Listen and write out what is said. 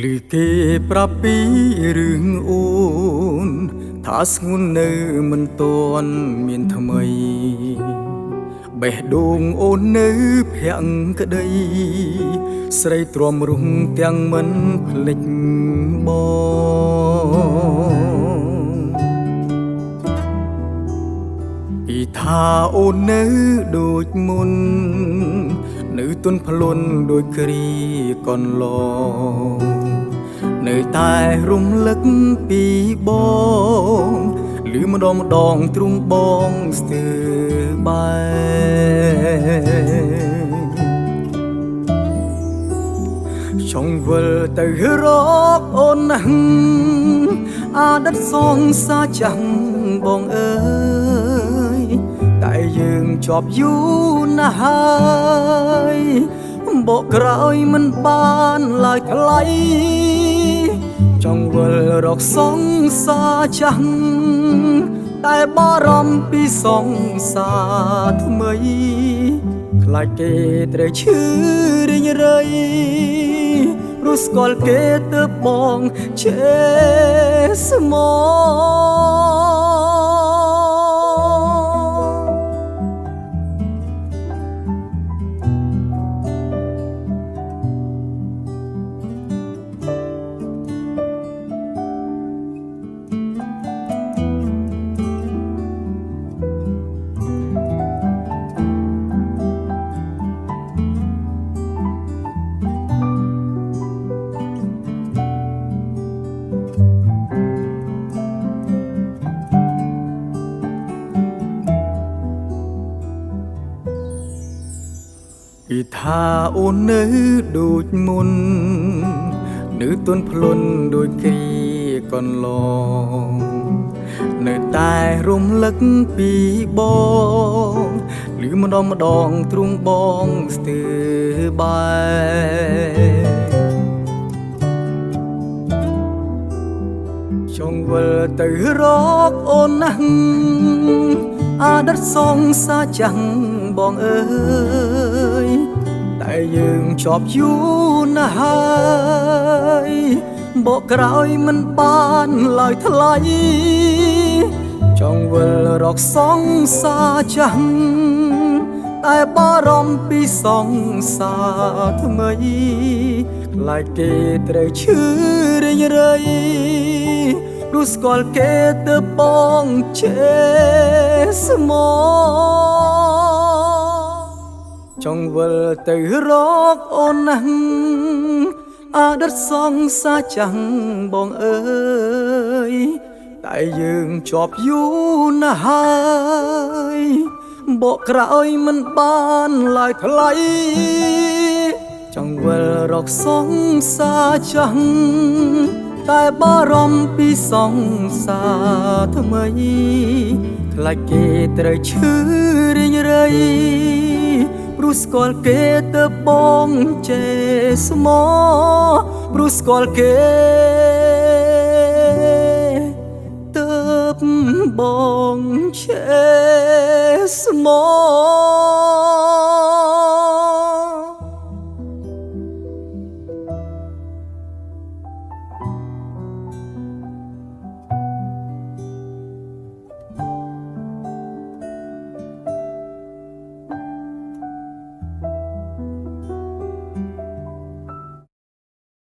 ឮគេប្រាប់ពីរឿងអូនថាស្ងួននៅមិនទាន់មានថ្មីបេះដូងអូននៅភាំងក្តីស្រីទ្រាំរុងទាំងមិនភ្លេចបងពីថាអូននៅដូចមុននៅទន់ភ្លន់ដូចគ្រាកន្លងនៅតែរំលឹកពីបងឮម្ដងម្ដងទ្រូងបងស្ទើរបែចង់វិលទៅរកអូនណាស់អតីតសងសាចាំងបងអើយតែយើងជាប់យូរណាស់ហើយបកក្រោយមិនបានឡើយថ្លៃចង់វិលរកសងសាចាំងតែបារម្ភពីសងសាថ្មីខ្លាចគេត្រូវឈឺរីងរៃព្រោះស្គាល់គេទៅបងជេស្មោពីថាអូននៅដូចមុននៅទន់ភ្លន់ដូចគ្រាកន្លងនៅតែរំលឹកពីបងឮម្ដងម្ដងទ្រូងបងស្ទើរបែចង់វិលទៅរកអូនណាស់អតីតសងសាចាំងបងអើយតែយើងជាប់យូរណាស់ហើយបកក្រោយមិនបានឡើយថ្លៃចង់វិលរកសងសាចាំងតែបារម្ភពីសងសាថ្មីខ្លាចគេត្រូវឈឺរីងរៃព្រោះស្គាល់គេទៅបងជេស្មោចង់វិលទៅរកអូនណាស់អតីតសងសាចាំងបងអើយតែយើងជាប់យូរណាស់ហើយបកក្រោយមិនបានឡើយថ្លៃចង់វិលរកសងសាចាំងតែបារម្ភពីសងសាថ្មីខ្លាចគេត្រូវឈឺរីងរៃព្រោះស្គាល់គេទៅបងជេស្មោព្រោះស្គាល់គេទៅបងជេស្មោ